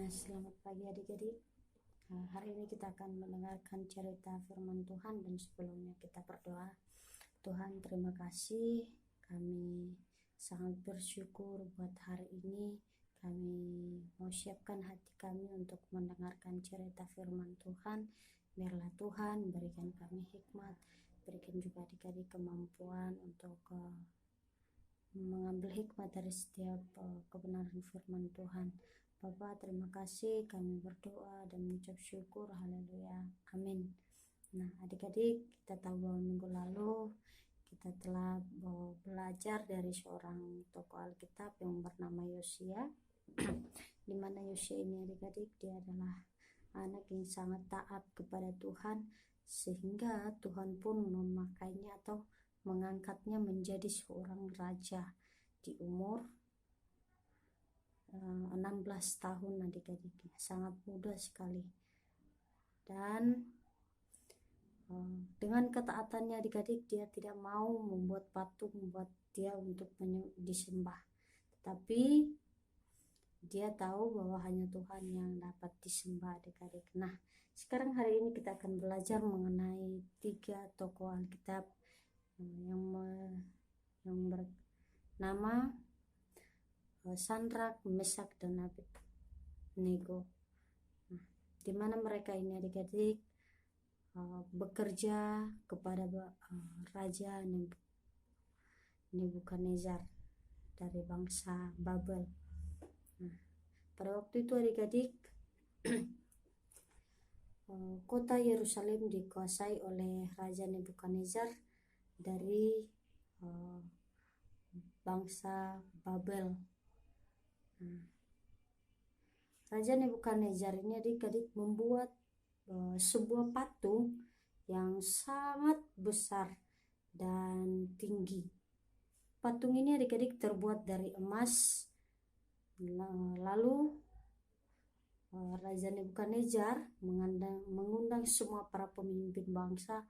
Selamat pagi adik-adik. Hari ini kita akan mendengarkan cerita firman Tuhan, dan sebelumnya kita berdoa. Tuhan, terima kasih, kami sangat bersyukur buat hari ini. Kami mau siapkan hati kami untuk mendengarkan cerita firman Tuhan. Biarlah Tuhan berikan kami hikmat, berikan juga adik-adik kemampuan untuk mengambil hikmat dari setiap kebenaran firman Tuhan. Bapa, terima kasih, kami berdoa dan mengucap syukur, haleluya, amin. Nah adik-adik, kita tahu bahwa minggu lalu kita telah belajar dari seorang tokoh Alkitab yang bernama Yosia. Di mana Yosia ini adik-adik, dia adalah anak yang sangat taat kepada Tuhan, sehingga Tuhan pun memakainya atau mengangkatnya menjadi seorang raja di umur 16 tahun adik-adik, sangat muda sekali. Dan dengan ketaatannya adik-adik, dia tidak mau membuat patung buat dia untuk disembah, tetapi dia tahu bahwa hanya Tuhan yang dapat disembah adik-adik. Nah sekarang hari ini kita akan belajar mengenai 3 tokoh Alkitab yang bernama Sadrak, Mesak, dan Abednego. Nah, di mana mereka ini adik-adik bekerja kepada Raja Nebukadnezar dari bangsa Babel. Nah, pada waktu itu adik-adik kota Yerusalem dikuasai oleh Raja Nebukadnezar dari bangsa Babel. Raja Nebukadnezar ini adik-adik membuat sebuah patung yang sangat besar dan tinggi. Patung ini adik-adik terbuat dari emas. Lalu Raja Nebukadnezar mengundang semua para pemimpin bangsa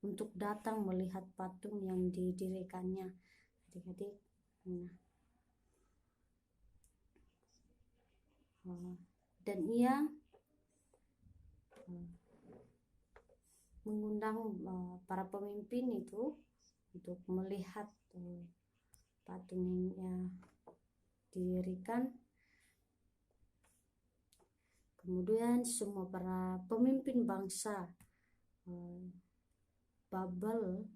untuk datang melihat patung yang didirikannya adik-adik. Dan ia mengundang para pemimpin itu untuk melihat patung yang didirikan. Kemudian semua para pemimpin bangsa Babel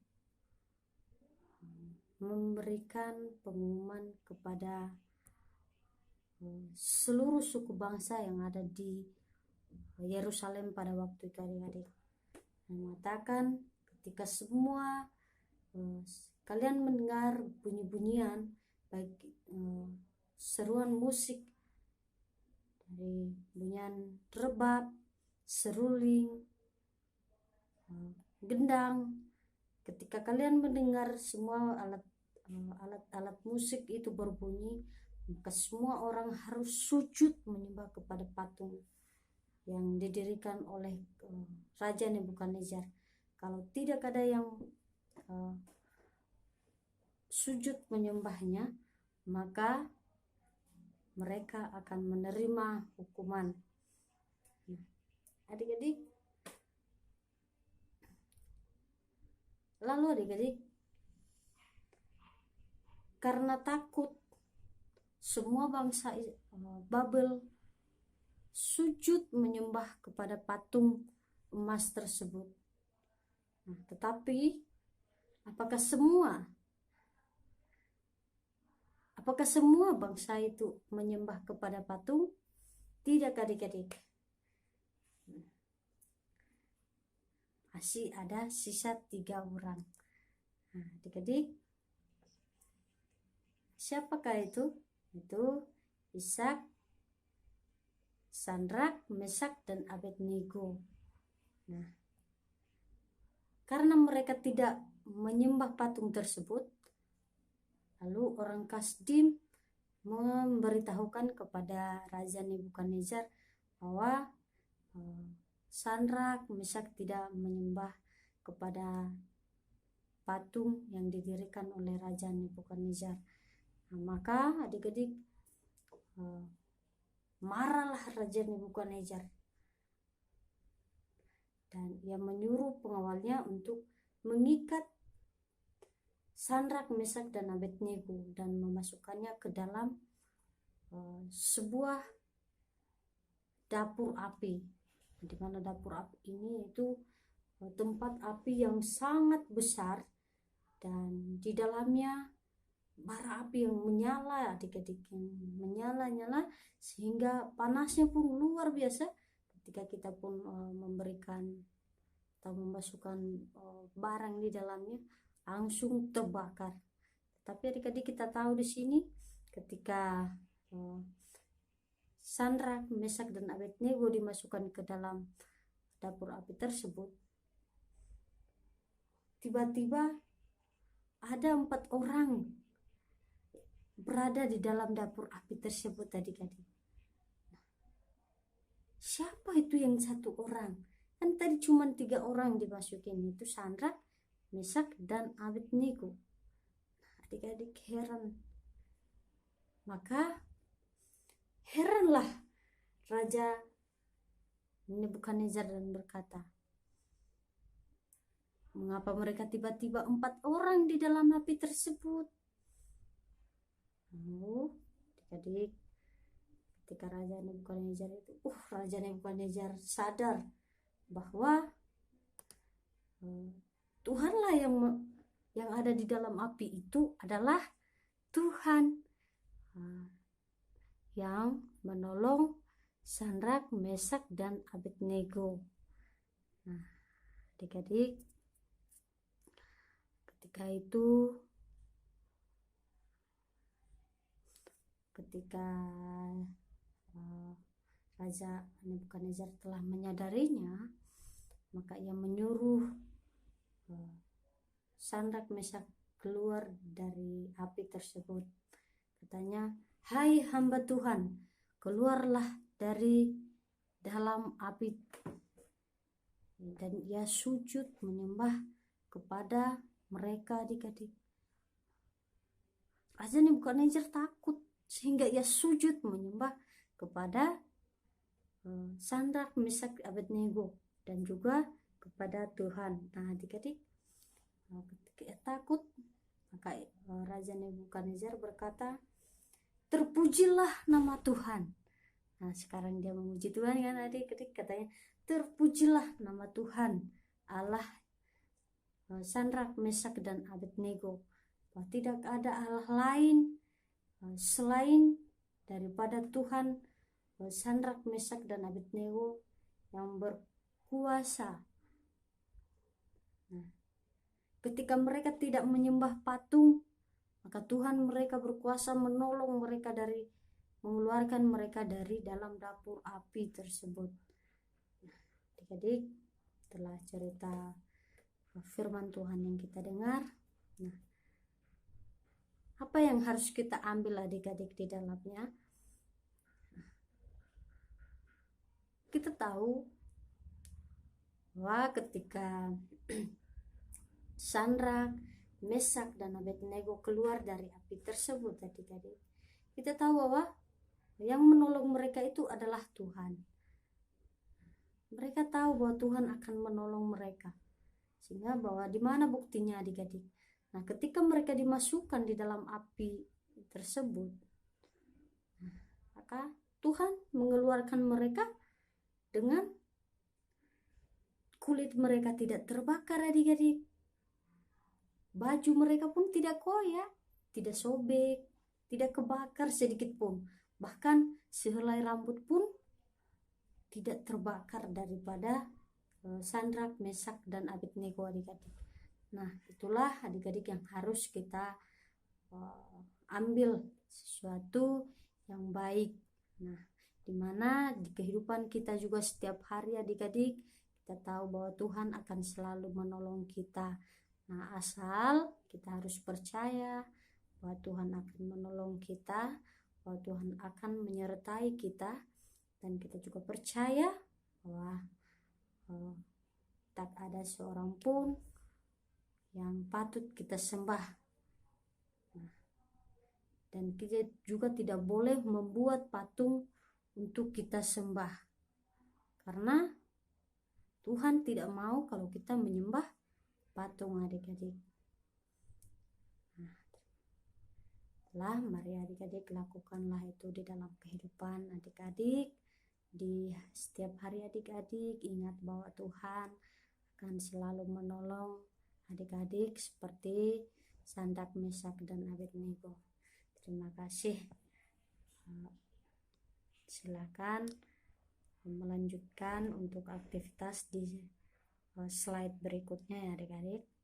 memberikan pengumuman kepada seluruh suku bangsa yang ada di Yerusalem pada waktu itu adik-adik, mengatakan ketika semua kalian mendengar bunyi-bunyian, baik seruan musik dari bunyian rebab, seruling, gendang, ketika kalian mendengar semua alat musik itu berbunyi, maka semua orang harus sujud menyembah kepada patung yang didirikan oleh Raja Nebukadnezar. Kalau tidak ada yang sujud menyembahnya, maka mereka akan menerima hukuman. Adik-adik, lalu adik-adik, karena takut semua bangsa Babel sujud menyembah kepada patung emas tersebut. Nah, tetapi apakah semua bangsa itu menyembah kepada patung? Tidak adik-adik. Masih ada sisa 3 orang. Nah, adik-adik, siapakah itu? Itu Ishak, Sadrak, Mesak, dan Abednego. Nah, karena mereka tidak menyembah patung tersebut, lalu orang Kasdim memberitahukan kepada Raja Nebukadnezar bahwa Sadrak, Mesak tidak menyembah kepada patung yang didirikan oleh Raja Nebukadnezar. Nah, maka adik-adik marahlah Raja Nebukadnezar, dan ia menyuruh pengawalnya untuk mengikat Sadrak, Mesak, dan Abednego dan memasukkannya ke dalam sebuah dapur api, di mana dapur api ini itu tempat api yang sangat besar, dan di dalamnya bara api yang menyala, adik-adik, yang menyala-nyala sehingga panasnya pun luar biasa. Ketika kita pun memberikan atau memasukkan barang di dalamnya, langsung terbakar. Tapi adik-adik, kita tahu di sini ketika Sadrak, Mesak, dan Abednego dimasukkan ke dalam dapur api tersebut, tiba-tiba ada 4 orang berada di dalam dapur api tersebut, adik-adik. Siapa itu yang 1 orang? Kan tadi cuma 3 orang dimasukin, itu Sadrak, Mesak, dan Abednego. Adik-adik heran. Maka heranlah Raja Nebukadnezar dan berkata, mengapa mereka tiba-tiba 4 orang di dalam api tersebut? Adik-adik, ketika Raja Nebukadnezar itu, Raja Nebukadnezar sadar bahwa Tuhanlah yang ada di dalam api itu adalah Tuhan yang menolong Sadrak, Mesak, dan Abednego. Nah, adik-adik, ketika Raja Nebukadnezar telah menyadarinya, maka ia menyuruh Sadrak, Mesak keluar dari api tersebut. Katanya, hai hamba Tuhan, keluarlah dari dalam api. Dan ia sujud menyembah kepada mereka, adik-adik. Raja Nebukadnezar takut sehingga ia sujud menyembah kepada Sadrak, Mesak, Abednego dan juga kepada Tuhan. Nah, adik-adik, ketika ia takut, maka Raja Nebukadnezar berkata, terpujilah nama Tuhan. Nah, sekarang dia memuji Tuhan kan, adik-adik, katanya, terpujilah nama Tuhan Allah Sadrak, Mesak, dan Abednego, bahwa tidak ada Allah lain selain daripada Tuhan Sadrak, Mesak, dan Abednego yang berkuasa. Nah, ketika mereka tidak menyembah patung, maka Tuhan mereka berkuasa menolong mereka mengeluarkan mereka dari dalam dapur api tersebut. Adik-adik, setelah cerita firman Tuhan yang kita dengar, nah, apa yang harus kita ambil, adik-adik, di dalamnya? Kita tahu bahwa ketika Sadrak, Mesak, dan Abednego keluar dari api tersebut, adik-adik, kita tahu bahwa yang menolong mereka itu adalah Tuhan. Mereka tahu bahwa Tuhan akan menolong mereka, sehingga bahwa di mana buktinya, adik-adik? Nah, ketika mereka dimasukkan di dalam api tersebut, maka Tuhan mengeluarkan mereka dengan kulit mereka tidak terbakar, adik-adik. Baju mereka pun tidak koyak, tidak sobek, tidak kebakar sedikit pun. Bahkan sehelai rambut pun tidak terbakar daripada Sadrak, Mesak, dan Abednego, adik-adik. Nah, itulah adik-adik yang harus kita ambil sesuatu yang baik. Nah, dimana di kehidupan kita juga setiap hari, adik-adik, kita tahu bahwa Tuhan akan selalu menolong kita. Nah, asal kita harus percaya bahwa Tuhan akan menolong kita, bahwa Tuhan akan menyertai kita, dan kita juga percaya bahwa tak ada seorang pun yang patut kita sembah. Nah, dan kita juga tidak boleh membuat patung untuk kita sembah, karena Tuhan tidak mau kalau kita menyembah patung adik-adik. Nah, mari adik-adik lakukanlah itu di dalam kehidupan adik-adik. Di setiap hari adik-adik ingat bahwa Tuhan akan selalu menolong adik-adik seperti Sadrak, Mesak, dan Abednego. Terima kasih. Silakan melanjutkan untuk aktivitas di slide berikutnya ya adik-adik.